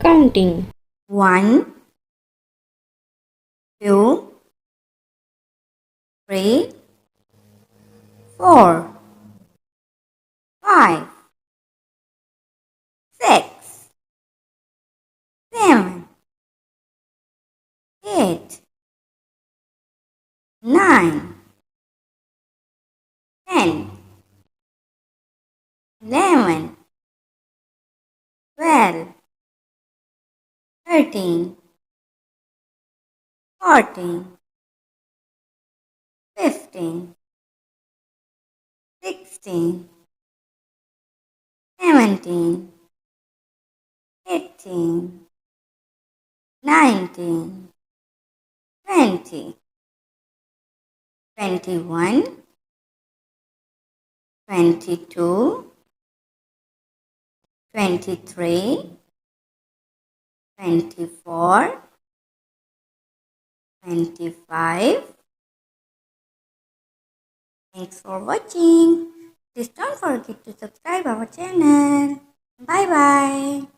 Counting. 1, 2, 3, 4, 5, 6, 7, 8, 9, 10, 11, 12, 13, 14, 15, 16, 17, 18, 19, 20, 21, 22, 23, 24, 25. Thanks for watching. Please don't forget to subscribe our channel. Bye bye.